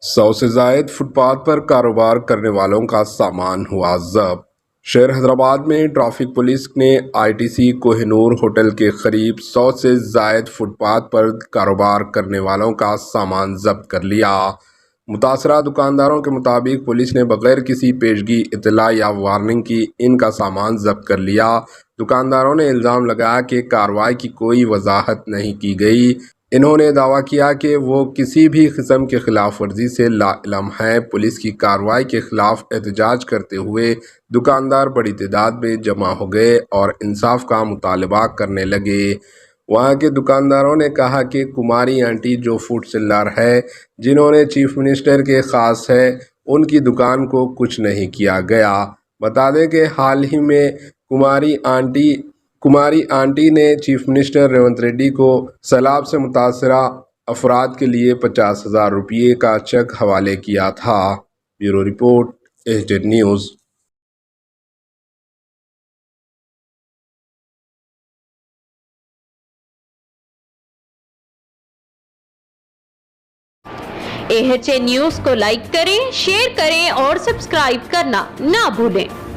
100 سے زائد fit path پر کاروبار کرنے والوں کا سامان ہوا ضبط۔ شہر حیدرآباد میں ٹریفک پولیس نے I T C Koh Noor hotel کے قریب 100 سے زائد فٹ پاتھ پر کاروبار کرنے والوں کا سامان ضبط کر لیا۔ متاثرہ دکانداروں کے مطابق پولیس نے بغیر کسی پیشگی اطلاع یا وارننگ کی ان کا سامان ضبط کر لیا۔ دکانداروں نے الزام لگایا کہ کارروائی کی کوئی وضاحت نہیں کی گئی۔ انہوں نے دعویٰ کیا کہ وہ کسی بھی قسم کی خلاف ورزی سے لاعلم ہیں۔ پولیس کی کارروائی کے خلاف احتجاج کرتے ہوئے دکاندار بڑی تعداد میں جمع ہو گئے اور انصاف کا مطالبہ کرنے لگے۔ وہاں کے دکانداروں نے کہا کہ کماری آنٹی جو فوڈ سیلر ہے، جنہوں نے چیف منسٹر کے خاص ہے، ان کی دکان کو کچھ نہیں کیا گیا۔ بتا دیں کہ حال ہی میں کماری آنٹی نے چیف منسٹر ریونت ریڈی کو سیلاب سے متاثرہ افراد کے لیے 50,000 روپے کا چیک حوالے کیا تھا۔ Bureau report, H news. AHA news کو لائک کریں، شیئر کریں اور سبسکرائب کرنا نہ بھولیں۔